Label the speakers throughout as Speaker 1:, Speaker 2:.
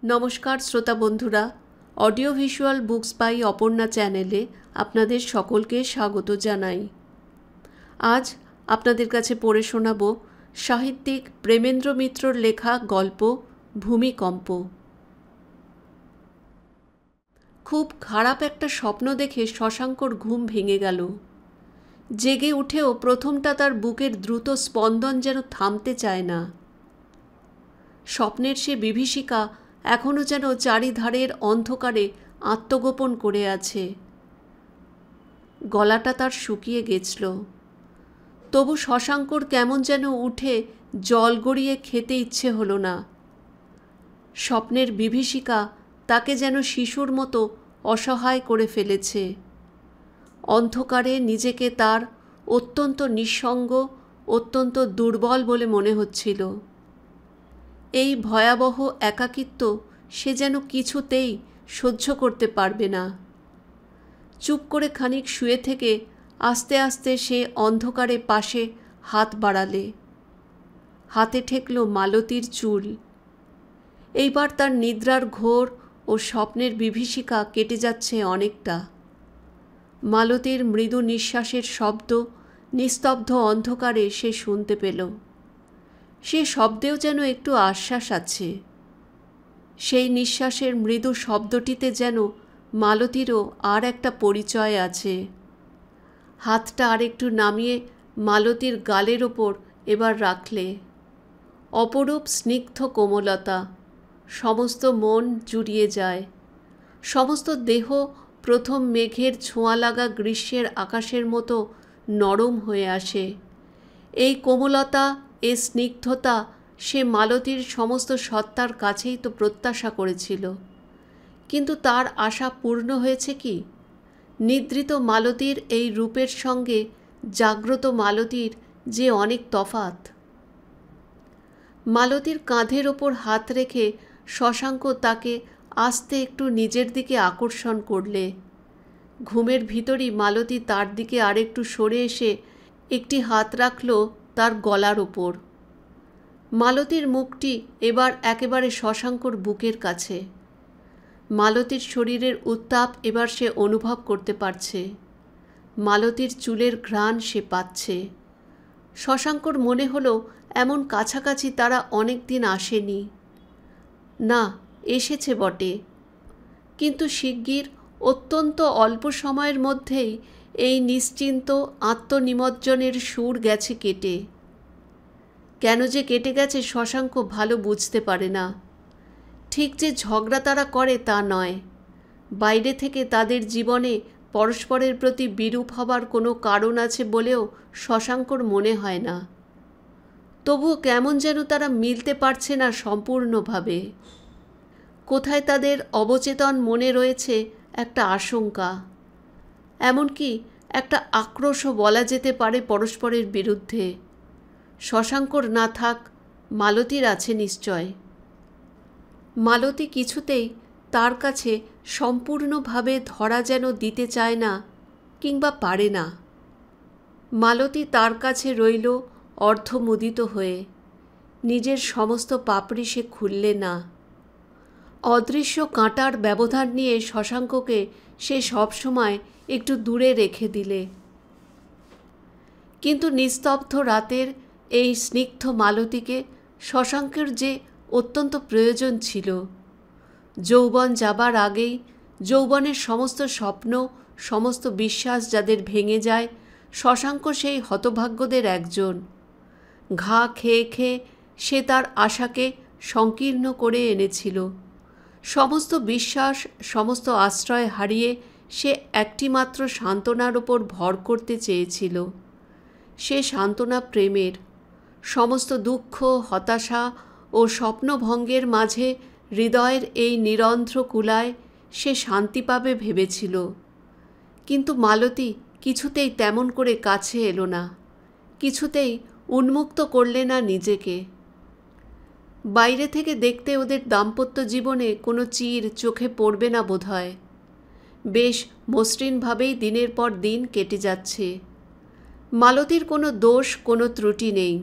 Speaker 1: নমস্কার শ্রোতা বন্ধুরা, audio visual books by Aparna চ্যানেলে আপনাদের সকলকে স্বাগত জানাই। আজ আপনাদের কাছে পড়ে শোনাব সাহিত্যিক প্রেমেন্দ্র মিত্রর লেখা গল্প ভূমিকম্প। খুব খারাপ একটা স্বপ্ন দেখে শশাঙ্কর ঘুম ভেঙে গেল। জেগে উঠেও প্রথমটা তার বুকের দ্রুত স্পন্দন যেন থামতে চায় না। স্বপ্নের সে বিভীষিকা এখনও যেন চারিধারের অন্ধকারে আত্মগোপন করে আছে। গলাটা তার শুকিয়ে গেছিল। তবু শশাঙ্কর কেমন যেন উঠে জল গড়িয়ে খেতে ইচ্ছে হলো না। স্বপ্নের বিভীষিকা তাকে যেন শিশুর মতো অসহায় করে ফেলেছে। অন্ধকারে নিজেকে তার অত্যন্ত নিঃসঙ্গ, অত্যন্ত দুর্বল বলে মনে হচ্ছিল। এই ভয়াবহ একাকিত্ব সে যেন কিছুতেই সহ্য করতে পারবে না। চুপ করে খানিক শুয়ে থেকে আস্তে আস্তে সে অন্ধকারে পাশে হাত বাড়ালে। হাতে ঠেকল মালতীর চুল। এইবার তার নিদ্রার ঘোর ও স্বপ্নের বিভীষিকা কেটে যাচ্ছে অনেকটা। মালতীর মৃদু নিঃশ্বাসের শব্দ নিস্তব্ধ অন্ধকারে সে শুনতে পেল। সে শব্দেও যেন একটু আশ্বাস আছে। সেই নিঃশ্বাসের মৃদু শব্দটিতে যেন মালতীরও আর একটা পরিচয় আছে। হাতটা আরেকটু নামিয়ে মালতীর গালের ওপর এবার রাখলে। অপরূপ স্নিগ্ধ কোমলতা, সমস্ত মন জুড়িয়ে যায়। সমস্ত দেহ প্রথম মেঘের ছোঁয়া লাগা গ্রীষ্মের আকাশের মতো নরম হয়ে আসে। এই কোমলতা, এই স্নিগ্ধতা সে মালতীর সমস্ত সত্তার কাছেই তো প্রত্যাশা করেছিল। কিন্তু তার আশা পূর্ণ হয়েছে কি? নিদ্রিত মালতীর এই রূপের সঙ্গে জাগ্রত মালতীর যে অনেক তফাৎ। মালতীর কাঁধের ওপর হাত রেখে শশাঙ্ক তাকে আস্তে একটু নিজের দিকে আকর্ষণ করলে। ঘুমের ভিতরই মালতী তার দিকে আরেকটু সরে এসে একটি হাত রাখল তার গলার ওপর। মালতীর মুখটি এবার একেবারে শশাঙ্কর বুকের কাছে। মালতীর শরীরের উত্তাপ এবার সে অনুভব করতে পারছে। মালতীর চুলের ঘ্রাণ সে পাচ্ছে। শশাঙ্কর মনে হলো এমন কাছাকাছি তারা অনেক দিন আসেনি। না, এসেছে বটে, কিন্তু শিগগির অত্যন্ত অল্প সময়ের মধ্যেই এই নিশ্চিন্ত আত্মনিমজ্জনের সুর গেছে কেটে। কেন যে কেটে গেছে শশাঙ্ক ভালো বুঝতে পারে না। ঠিক যে ঝগড়া তারা করে তা নয়। বাইরে থেকে তাদের জীবনে পরস্পরের প্রতি বিরূপ হবার কোনো কারণ আছে বলেও শশাঙ্কর মনে হয় না। তবুও কেমন যেন তারা মিলতে পারছে না সম্পূর্ণভাবে। কোথায় তাদের অবচেতন মনে রয়েছে একটা আশঙ্কা, এমনকি একটা আক্রোশও বলা যেতে পারে পরস্পরের বিরুদ্ধে। শশাঙ্কর না থাক, মালতীর আছে নিশ্চয়। মালতী কিছুতেই তার কাছে সম্পূর্ণভাবে ধরা যেন দিতে চায় না, কিংবা পারে না। মালতী তার কাছে রইল অর্ধমুদিত হয়ে। নিজের সমস্ত পাপড়ি সে খুললে না। অদৃশ্য কাঁটার ব্যবধান নিয়ে শশাঙ্ককে সে সবসময় একটু দূরে রেখে দিলে। কিন্তু নিস্তব্ধ রাতের এই স্নিগ্ধ মালতীকে শশাঙ্কের যে অত্যন্ত প্রয়োজন ছিল। যৌবন যাবার আগেই যৌবনের সমস্ত স্বপ্ন, সমস্ত বিশ্বাস যাদের ভেঙে যায়, শশাঙ্ক সেই হতভাগ্যদের একজন। ঘা খেয়ে খেয়ে সে তার আশাকে সংকীর্ণ করে এনেছিল। সমস্ত বিশ্বাস, সমস্ত আশ্রয় হারিয়ে সে একটিমাত্র সান্ত্বনার ওপর ভর করতে চেয়েছিল। সে সান্ত্বনা প্রেমের। সমস্ত দুঃখ, হতাশা ও স্বপ্নভঙ্গের মাঝে হৃদয়ের এই নিরন্ধ্র কুলায় সে শান্তি পাবে ভেবেছিল। কিন্তু মালতী কিছুতেই তেমন করে কাছে এলো না, কিছুতেই উন্মুক্ত করলে না নিজেকে। বাইরে থেকে দেখতে ওদের দাম্পত্য জীবনে কোনো চির চোখে পড়বে না বোধহয়। বেশ মসৃণভাবেই দিনের পর দিন কেটে যাচ্ছে। মালতীর কোনো দোষ, কোনো ত্রুটি নেই।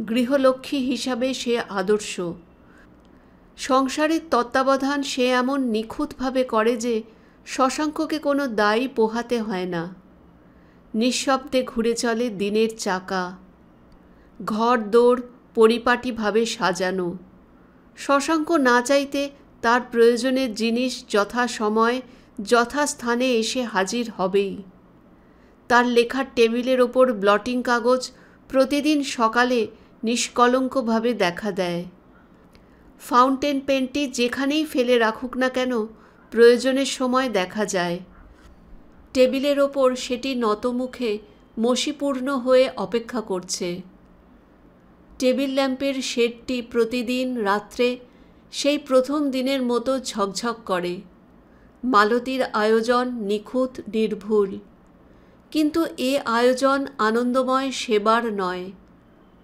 Speaker 1: গৃহলক্ষ্মী হিসাবে সে আদর্শ। সংসারের তত্ত্বাবধান সে এমন নিখুঁতভাবে করে যে শশাঙ্ককে কোনো দায়ী পোহাতে হয় না। নিঃশব্দে ঘুরে চলে দিনের চাকা। ঘর দোর পরিপাটিভাবে সাজানো। শশাঙ্ক না চাইতে তার প্রয়োজনের জিনিস যথাসময় যথাস্থানে এসে হাজির হবেই। তার লেখার টেবিলের ওপর ব্লটিং কাগজ প্রতিদিন সকালে নিষ্কলঙ্কভাবে দেখা দেয়। ফাউন্টেন পেনটি যেখানেই ফেলে রাখুক না কেন প্রয়োজনের সময় দেখা যায়। টেবিলের ওপর সেটি নতমুখে মসিপূর্ণ হয়ে অপেক্ষা করছে। টেবিল ল্যাম্পের শেডটি প্রতিদিন রাত্রে সেই প্রথম দিনের মতো ঝকঝক করে। মালতীর আয়োজন নিখুঁত নির্ভুল, কিন্তু এ আয়োজন আনন্দময় সেবার নয়,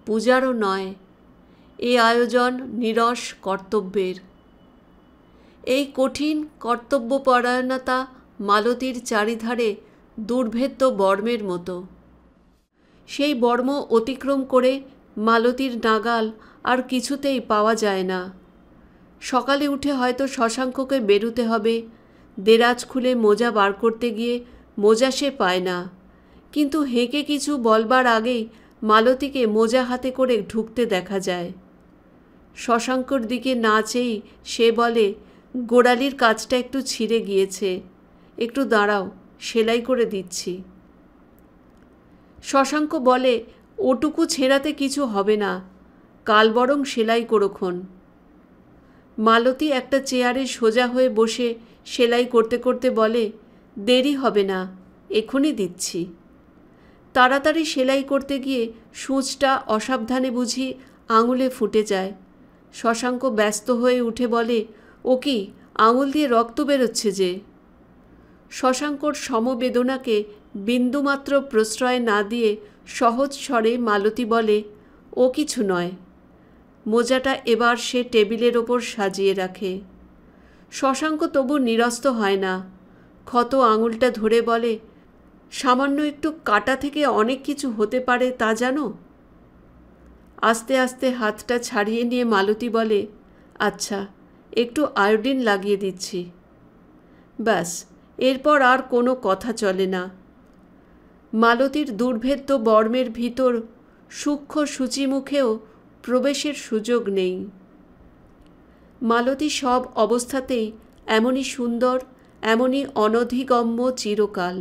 Speaker 1: পূজারও নয়। এ আয়োজন নীরস কর্তব্যের। এই কঠিন কর্তব্যপরায়ণতা মালতীর চারিধারে দুর্ভেদ্য বর্মের মতো। সেই বর্ম অতিক্রম করে মালতীর নাগাল আর কিছুতেই পাওয়া যায় না। সকালে উঠে হয়তো শশাঙ্ককে বেরুতে হবে, দেরাজ খুলে মোজা বার করতে গিয়ে মোজা সে পায় না, কিন্তু হেঁকে কিছু বলবার আগেই মালতীকে মোজা হাতে করে ঢুকতে দেখা যায়। শশাঙ্কর দিকে না চেয়েই সে বলে, গোড়ালির কাজটা একটু ছিঁড়ে গিয়েছে, একটু দাঁড়াও, সেলাই করে দিচ্ছি। শশাঙ্ক বলে, ওটুকু ছেঁড়াতে কিছু হবে না, কাল বরং সেলাই করোখন। মালতী একটা চেয়ারে সোজা হয়ে বসে সেলাই করতে করতে বলে, দেরি হবে না, এখনই দিচ্ছি। তাড়াতাড়ি সেলাই করতে গিয়ে সূঁচটা অসাবধানে বুঝি আঙুলে ফুটে যায়। শশাঙ্ক ব্যস্ত হয়ে উঠে বলে, ও কি, আঙুল দিয়ে রক্ত বেরোচ্ছে যে। শশাঙ্কর সমবেদনাকে বিন্দুমাত্র প্রশ্রয় না দিয়ে সহজ স্বরে মালতী বলে, ও কিছু নয়। মোজাটা এবার সে টেবিলের ওপর সাজিয়ে রাখে। শশাঙ্ক তবু নিরস্ত হয় না। ক্ষত আঙুলটা ধরে বলে, সামান্য একটু কাটা থেকে অনেক কিছু হতে পারে তা জানো? আস্তে আস্তে হাতটা ছাড়িয়ে নিয়ে মালতী বলে, আচ্ছা, একটু আয়োডিন লাগিয়ে দিচ্ছি। ব্যাস, এরপর আর কোনো কথা চলে না। মালতীর দুর্ভেদ্য বর্মের ভিতর সূক্ষ্ম সূচিমুখেও প্রবেশের সুযোগ নেই। মালতী সব অবস্থাতেই এমনই সুন্দর, এমনই অনধিগম্য চিরকাল।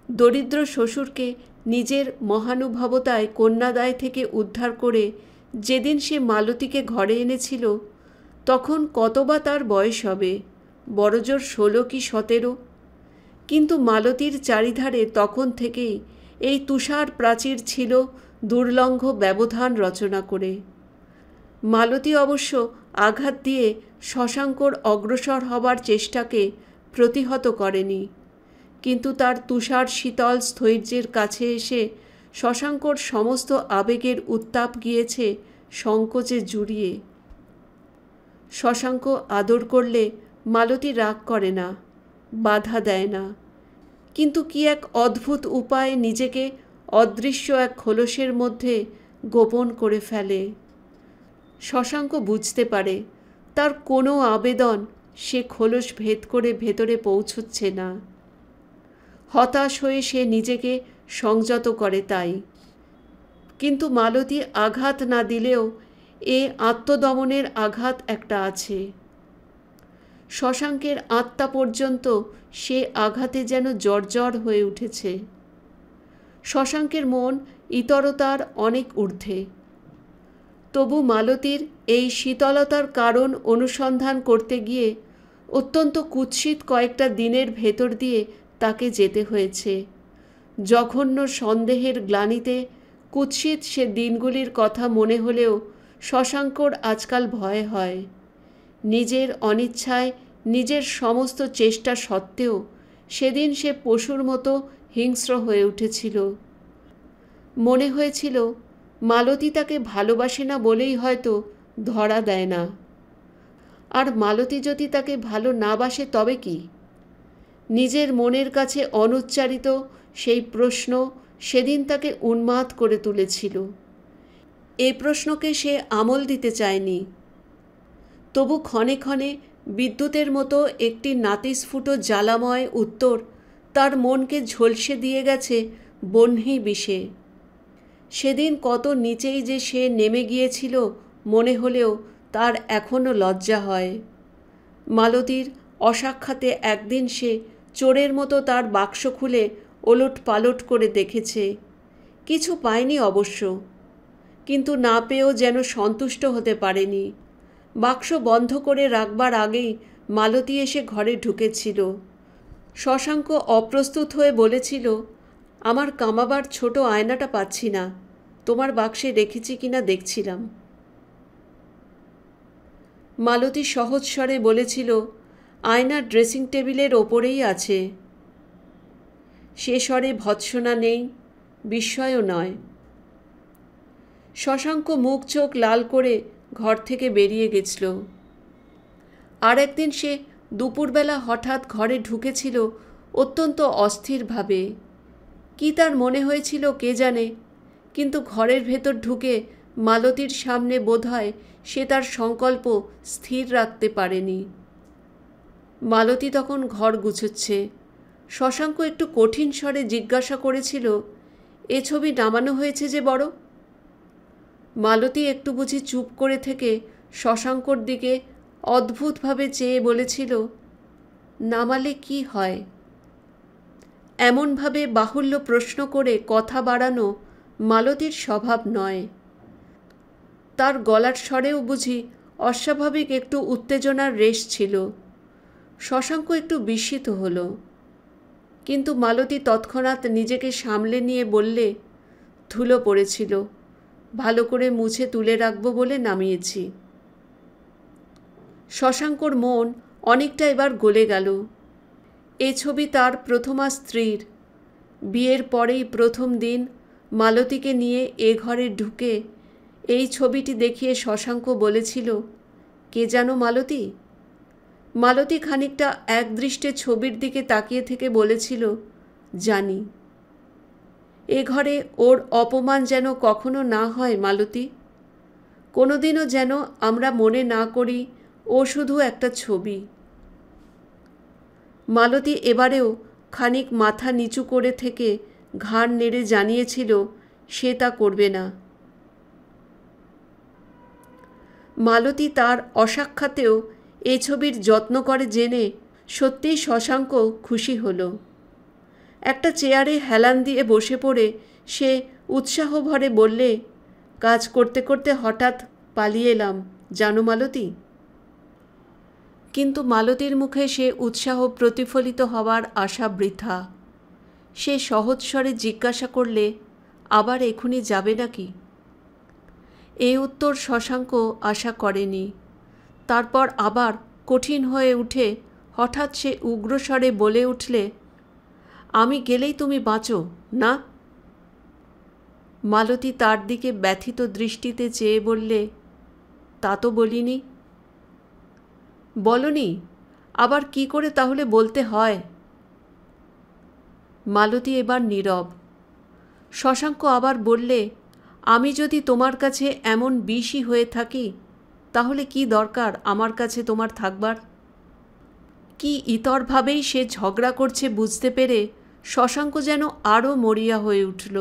Speaker 1: দরিদ্র শ্বশুরকে নিজের মহানুভবতায় কন্যাদায় থেকে উদ্ধার করে যেদিন সে মালতীকে ঘরে এনেছিল, তখন কতবা তার বয়স হবে, বড়জোর 16 কি 17। কিন্তু মালতীর চারিধারে তখন থেকেই এই তুষার প্রাচীর ছিল দুর্লঙ্ঘ ব্যবধান রচনা করে। মালতী অবশ্য আঘাত দিয়ে শশাঙ্কর অগ্রসর হবার চেষ্টাকে প্রতিহত করেনি, কিন্তু তার তুষার শীতল স্থৈর্যের কাছে এসে শশাঙ্কর সমস্ত আবেগের উত্তাপ গিয়েছে সংকোচে জুড়িয়ে। শশাঙ্ক আদর করলে মালতী রাগ করে না, বাধা দেয় না, কিন্তু কি এক অদ্ভুত উপায়ে নিজেকে অদৃশ্য এক খোলসের মধ্যে গোপন করে ফেলে। শশাঙ্ক বুঝতে পারে তার কোনো আবেদন সে খোলস ভেদ করে ভেতরে পৌঁছচ্ছে না। হতাশ হয়ে সে নিজেকে সংযত করে তাই। কিন্তু মালতী আঘাত না দিলেও এ আত্মদমনের আঘাত একটা আছে। শশাঙ্কের আত্মা পর্যন্ত সে আঘাতে যেন জর্জর হয়ে উঠেছে। শশাঙ্কের মন ইতরতার অনেক ঊর্ধ্বে। তবু মালতীর এই শীতলতার কারণ অনুসন্ধান করতে গিয়ে অত্যন্ত কুৎসিত কয়েকটা দিনের ভেতর দিয়ে তাকে যেতে হয়েছে। জঘন্য সন্দেহের গ্লানিতে কুৎসিত সে দিনগুলির কথা মনে হলেও শশাঙ্কর আজকাল ভয় হয়। নিজের অনিচ্ছায়, নিজের সমস্ত চেষ্টা সত্ত্বেও সেদিন সে পশুর মতো হিংস্র হয়ে উঠেছিল। মনে হয়েছিল মালতী তাকে ভালোবাসে না বলেই হয়তো ধরা দেয় না। আর মালতী যদি তাকে ভালো না বাসে তবে কি? নিজের মনের কাছে অনুচ্চারিত সেই প্রশ্ন সেদিন তাকে উন্মাদ করে তুলেছিল। এই প্রশ্নকে সে আমল দিতে চায়নি। তবু ক্ষণে ক্ষণে বিদ্যুতের মতো একটি নাতিস্ফুট জ্বালাময় উত্তর তার মনকে ঝলসে দিয়ে গেছে বহ্নি বিষে। সেদিন কত নিচেই যে সে নেমে গিয়েছিল মনে হলেও তার এখনও লজ্জা হয়। মালতীর অসাক্ষাতে একদিন সে চোরের মতো তার বাক্স খুলে ওলট পালট করে দেখেছে। কিছু পায়নি অবশ্য, কিন্তু না পেয়েও যেন সন্তুষ্ট হতে পারেনি। বাক্স বন্ধ করে রাখবার আগেই মালতী এসে ঘরে ঢুকেছিল। শশাঙ্ক অপ্রস্তুত হয়ে বলেছিল, আমার কামাবার ছোট আয়নাটা পাচ্ছি না, তোমার বাক্সে রেখেছি কিনা দেখছিলাম। মালতী সহজ স্বরে বলেছিল, আয়না ড্রেসিং টেবিলের ওপরেই আছে। সে স্বরে ভৎসনা নেই, বিস্ময়ও নয়। শশাঙ্ক মুখ চোখ লাল করে ঘর থেকে বেরিয়ে গেছিল। আর একদিন সে দুপুরবেলা হঠাৎ ঘরে ঢুকেছিল অত্যন্ত অস্থিরভাবে। কি তার মনে হয়েছিল কে জানে, কিন্তু ঘরের ভেতর ঢুকে মালতীর সামনে বোধহয় সে তার সংকল্প স্থির রাখতে পারেনি। মালতী তখন ঘর গুছোচ্ছে। শশাঙ্ক একটু কঠিন স্বরে জিজ্ঞাসা করেছিল, এ ছবি নামানো হয়েছে যে বড়? মালতী একটু বুঝি চুপ করে থেকে শশাঙ্কর দিকে অদ্ভুতভাবে চেয়ে বলেছিল, নামালে কি হয়? এমনভাবে বাহুল্য প্রশ্ন করে কথা বাড়ানো মালতীর স্বভাব নয়। তার গলার স্বরেও বুঝি অস্বাভাবিক একটু উত্তেজনার রেশ ছিল। শশাঙ্ক একটু বিস্মিত হল, কিন্তু মালতী তৎক্ষণাৎ নিজেকে সামলে নিয়ে বললে, ধুলো পড়েছিল, ভালো করে মুছে তুলে রাখব বলে নামিয়েছি। শশাঙ্কর মন অনেকটা এবার গলে গেল। এ ছবি তার প্রথমা স্ত্রীর। বিয়ের পরেই প্রথম দিন মালতীকে নিয়ে এ ঘরে ঢুকে এই ছবিটি দেখিয়ে শশাঙ্ক বলেছিল, কে জানো মালতী? মালতী খানিকটা একদৃষ্টে ছবির দিকে তাকিয়ে থেকে বলেছিল, জানি। এ ঘরে ওর অপমান যেন কখনো না হয় মালতী। কোনোদিনও যেন আমরা মনে না করি ও শুধু একটা ছবি। মালতী এবারেও খানিক মাথা নিচু করে থেকে ঘাড় নেড়ে জানিয়েছিল সে তা করবে না। মালতী তার অসাক্ষাতেও এ ছবির যত্ন করে জেনে সত্যিই শশাঙ্ক খুশি হল। একটা চেয়ারে হেলান দিয়ে বসে পড়ে সে উৎসাহ ভরে বললে, কাজ করতে করতে হঠাৎ পালিয়ে এলাম জানো মালতী। কিন্তু মালতীর মুখে সে উৎসাহ প্রতিফলিত হওয়ার আশা বৃথা। সে সহজ স্বরে জিজ্ঞাসা করলে, আবার এখুনি যাবে নাকি? এই উত্তর শশাঙ্ক আশা করেনি। তারপর আবার কঠিন হয়ে উঠে হঠাৎ সে উগ্রস্বরে বলে উঠলে, আমি গেলেই তুমি বাঁচো না? মালতী তার দিকে ব্যথিত দৃষ্টিতে চেয়ে বললে, তা তো বলিনি। বলনি? আবার কি করে তাহলে বলতে হয়? মালতী এবার নীরব। শশাঙ্ক আবার বললে, আমি যদি তোমার কাছে এমন বিষই হয়ে থাকি তাহলে কি দরকার আমার কাছে তোমার থাকবার? কি ইতরভাবেই সে ঝগড়া করছে বুঝতে পেরে শশাঙ্ক যেন আরও মরিয়া হয়ে উঠল।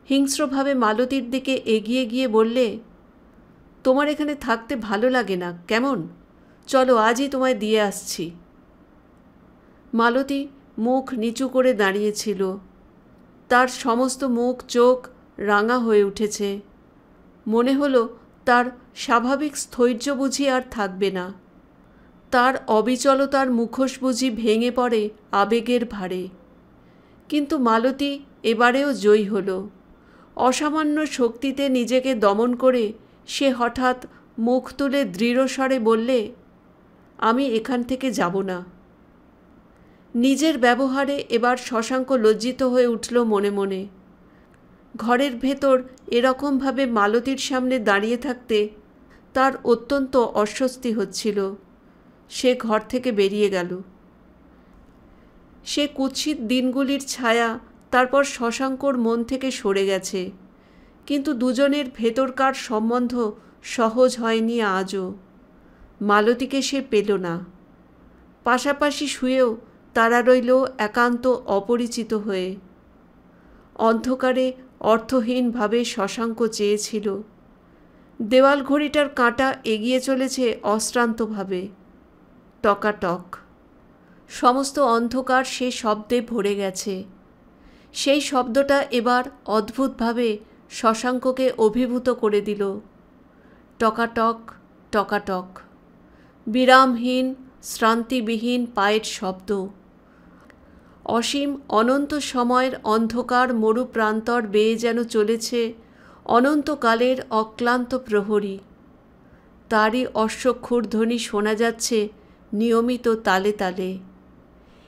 Speaker 1: হিংস্রভাবে মালতীর দিকে এগিয়ে গিয়ে বললে, তোমার এখানে থাকতে ভালো লাগে না কেমন? চলো আজই তোমায় দিয়ে আসছি। মালতী মুখ নিচু করে দাঁড়িয়েছিল। তার সমস্ত মুখ চোখ রাঙা হয়ে উঠেছে। মনে হলো তার স্বাভাবিক স্থৈর্য বুঝি আর থাকবে না। তার অবিচলতার মুখোশ বুঝি ভেঙে পড়ে আবেগের ভারে। কিন্তু মালতী এবারেও জয়ী হল। অসামান্য শক্তিতে নিজেকে দমন করে সে হঠাৎ মুখ তুলে দৃঢ় স্বরে বললে, আমি এখান থেকে যাব না। নিজের ব্যবহারে এবার শশাঙ্ক লজ্জিত হয়ে উঠল মনে মনে। ঘরের ভেতর এরকমভাবে মালতীর সামনে দাঁড়িয়ে থাকতে তার অত্যন্ত অস্বস্তি হচ্ছিল। সে ঘর থেকে বেরিয়ে গেল। সে কুৎসিত দিনগুলির ছায়া তারপর শশাঙ্কর মন থেকে সরে গেছে, কিন্তু দুজনের ভেতরকার সম্বন্ধ সহজ হয়নি আজও। মালতীকে সে পেল না। পাশাপাশি শুয়েও তারা রইল একান্ত অপরিচিত হয়ে। অন্ধকারে অর্থহীনভাবে শশাঙ্ক চেয়েছিল। দেওয়াল ঘড়িটার কাঁটা এগিয়ে চলেছে অশ্রান্তভাবে, টকাটক। সমস্ত অন্ধকার সে শব্দে ভরে গেছে। সেই শব্দটা এবার অদ্ভুতভাবে শশাঙ্ককে অভিভূত করে দিল। টকাটক টকাটক, বিরামহীন শ্রান্তিবিহীন পায়ের শব্দ। অসীম অনন্ত সময়ের অন্ধকার মরুপ্রান্তর বেয়ে যেন চলেছে অনন্তকালের অক্লান্ত প্রহরী। তারই অশ্বক্ষুরধ্বনি শোনা যাচ্ছে নিয়মিত তালে তালে।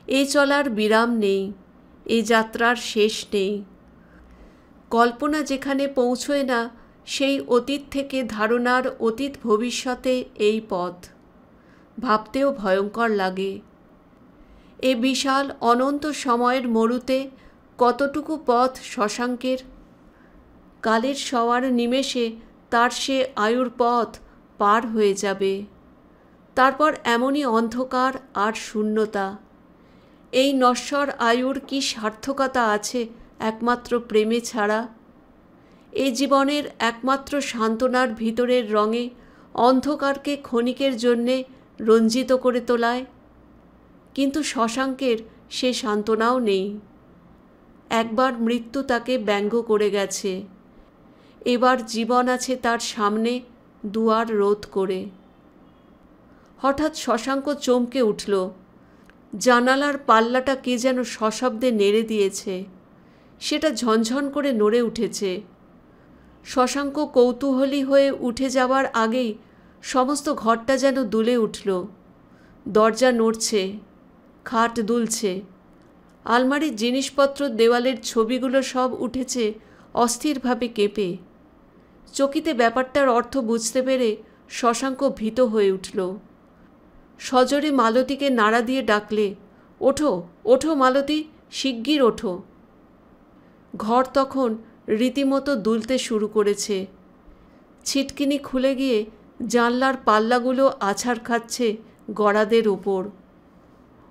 Speaker 1: এ চলার বিরাম নেই, এ যাত্রার শেষ নেই। কল্পনা যেখানে পৌঁছয় না, সেই অতীত থেকে ধারণার অতীত ভবিষ্যতে এই পথ। ভাবতেও ভয়ঙ্কর লাগে। এ বিশাল অনন্ত সময়ের মরুতে কতটুকু পথ শশাঙ্কের। কালের সওয়ার নিমেষে তার সে আয়ুর পথ পার হয়ে যাবে। তারপর এমনই অন্ধকার আর শূন্যতা। এই নশ্বর আয়ুর কি সার্থকতা আছে একমাত্র প্রেমে ছাড়া? এই জীবনের একমাত্র সান্ত্বনার ভিতরের রঙে অন্ধকারকে ক্ষণিকের জন্যে রঞ্জিত করে তোলায়। কিন্তু শশাঙ্কের সে সান্ত্বনাও নেই। একবার মৃত্যু তাকে ব্যঙ্গ করে গেছে, এবার জীবন আছে তার সামনে দুয়ার রোধ করে। হঠাৎ শশাঙ্ক চমকে উঠল। জানালার পাল্লাটা কে যেন সশব্দে নেড়ে দিয়েছে। সেটা ঝনঝন করে নড়ে উঠেছে। শশাঙ্ক কৌতূহলী হয়ে উঠে যাওয়ার আগেই সমস্ত ঘরটা যেন দুলে উঠল। দরজা নড়ছে, খাট দুলছে, আলমারির জিনিসপত্র, দেওয়ালের ছবিগুলো সব উঠেছে অস্থিরভাবে কেঁপে। চকিতে ব্যাপারটার অর্থ বুঝতে পেরে শশাঙ্ক ভীত হয়ে উঠল। সজোরে মালতীকে নাড়া দিয়ে ডাকলে, ওঠো ওঠো মালতী, শিগগির ওঠো। ঘর তখন রীতিমতো দুলতে শুরু করেছে। ছিটকিনি খুলে গিয়ে জানলার পাল্লাগুলো আছাড় খাচ্ছে গড়াদের ওপর।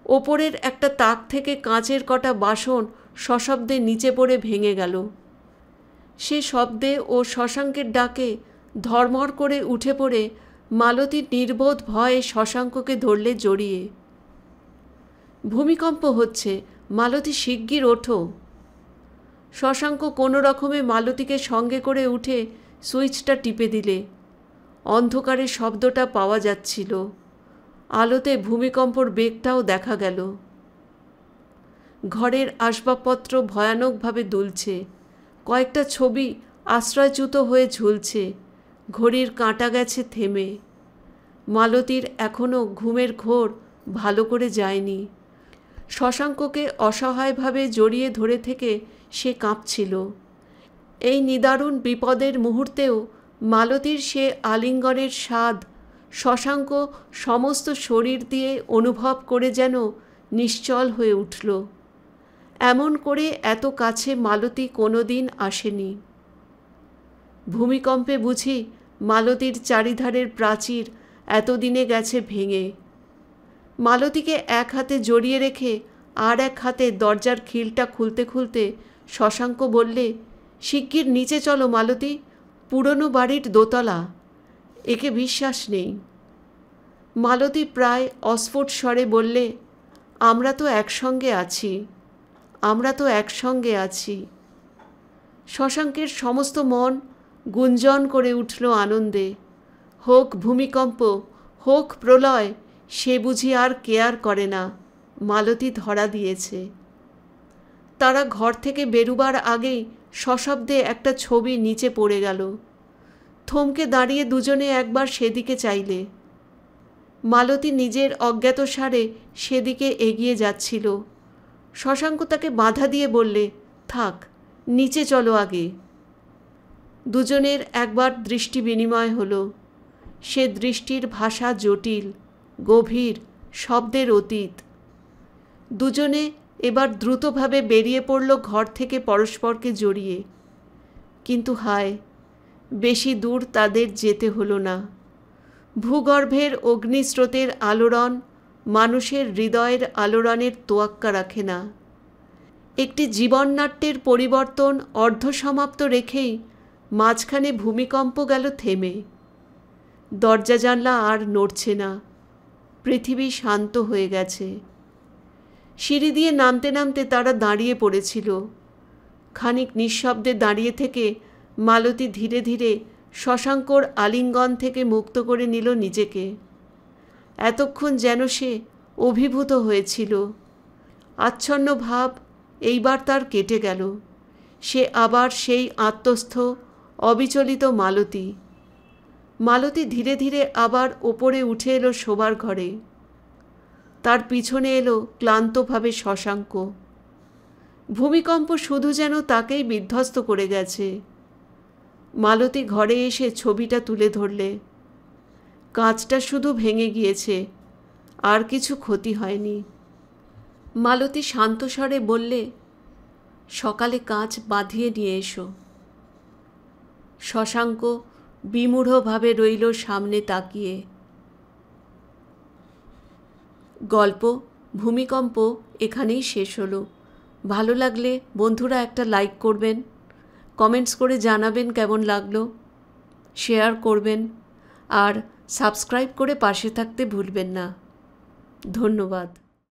Speaker 1: ওপরের একটা তাক থেকে কাঁচের কটা বাসন সশব্দে নিচে পড়ে ভেঙে গেল। সে শব্দে ও শশাঙ্কের ডাকে ধর্মর করে উঠে পড়ে মালতীর নির্বোধ ভয়ে শশাঙ্ককে ধরলে জড়িয়ে। ভূমিকম্প হচ্ছে, মালতী শিগগির ওঠো। শশাঙ্ক কোনো রকমে মালতীকে সঙ্গে করে উঠে সুইচটা টিপে দিলে। অন্ধকারে শব্দটা পাওয়া যাচ্ছিল, আলোতে ভূমিকম্পর বেগটাও দেখা গেল। ঘরের আসবাবপত্র ভয়ানকভাবে দুলছে। কয়েকটা ছবি আশ্রয়চ্যুত হয়ে ঝুলছে। ঘড়ির কাঁটা গেছে থেমে। মালতীর এখনও ঘুমের ঘোর ভালো করে যায়নি। শশাঙ্ককে অসহায়ভাবে জড়িয়ে ধরে থেকে সে কাঁপছিল। এই নিদারুণ বিপদের মুহূর্তেও মালতীর সে আলিঙ্গনের স্বাদ শশাঙ্ক সমস্ত শরীর দিয়ে অনুভব করে যেন নিশ্চল হয়ে উঠল। এমন করে এত কাছে মালতী কোনোদিন আসেনি। ভূমিকম্পে বুঝি মালতীর চারিধারের প্রাচীর এতদিনে গেছে ভেঙে। মালতীকে এক হাতে জড়িয়ে রেখে আর এক হাতে দরজার খিলটা খুলতে খুলতে শশাঙ্ক বললে, শিগগির নিচে চলো মালতী, পুরনো বাড়ির দোতলা, একে বিশ্বাস নেই। মালতী প্রায় অস্ফুট স্বরে বললে, আমরা তো একসঙ্গে আছি, আমরা তো একসঙ্গে আছি। শশাঙ্কের সমস্ত মন গুঞ্জন করে উঠল আনন্দে। হোক ভূমিকম্প, হোক প্রলয়, সে বুঝি আর কেয়ার করে না, মালতী ধরা দিয়েছে। তারা ঘর থেকে বেরুবার আগেই সশব্দে একটা ছবি নিচে পড়ে গেল। থমকে দাঁড়িয়ে দুজনে একবার সেদিকে চাইলে। মালতী নিজের অজ্ঞাতসারে সেদিকে এগিয়ে যাচ্ছিল। শশাঙ্ক তাকে বাধা দিয়ে বললে, থাক, নিচে চলো আগে। দুজনের একবার দৃষ্টি বিনিময় হলো। সে দৃষ্টির ভাষা জটিল, গভীর, শব্দের অতীত। দুজনে এবার দ্রুতভাবে বেরিয়ে পড়ল ঘর থেকে পরস্পরকে জড়িয়ে। কিন্তু হায়, বেশি দূর তাদের যেতে হলো না। ভূগর্ভের অগ্নিস্রোতের আলোড়ন মানুষের হৃদয়ের আলোড়নের তোয়াক্কা রাখে না। একটি জীবননাট্যের পরিবর্তন অর্ধসমাপ্ত রেখেই মাঝখানে ভূমিকম্প গেল থেমে। দরজা জানলা আর নড়ছে না, পৃথিবী শান্ত হয়ে গেছে। সিঁড়ি দিয়ে নামতে নামতে তারা দাঁড়িয়ে পড়েছিল। খানিক নিঃশব্দে দাঁড়িয়ে থেকে মালতী ধীরে ধীরে শশাঙ্কর আলিঙ্গন থেকে মুক্ত করে নিল নিজেকে। এতক্ষণ যেন সে অভিভূত হয়েছিল। আচ্ছন্ন ভাব এইবার তার কেটে গেল। সে আবার সেই আত্মস্থ অবিচলিত মালতী। মালতী ধীরে ধীরে আবার ওপরে উঠে এলো শোবার ঘরে। তার পিছনে এলো ক্লান্তভাবে শশাঙ্ক। ভূমিকম্প শুধু যেন তাকেই বিধ্বস্ত করে গেছে। মালতী ঘরে এসে ছবিটা তুলে ধরলে। কাঁচটা শুধু ভেঙে গিয়েছে, আর কিছু ক্ষতি হয়নি। মালতী শান্ত স্বরে বললে, সকালে কাঁচ বাঁধিয়ে নিয়ে এসো। শশাঙ্ক বিমূঢ়ভাবে রইল সামনে তাকিয়ে। গল্প ভূমিকম্প এখানেই শেষ হলো। ভালো লাগলে বন্ধুরা একটা লাইক করবেন, কমেন্টস করে জানাবেন কেমন লাগলো, শেয়ার করবেন আর সাবস্ক্রাইব করে পাশে থাকতে ভুলবেন না। ধন্যবাদ।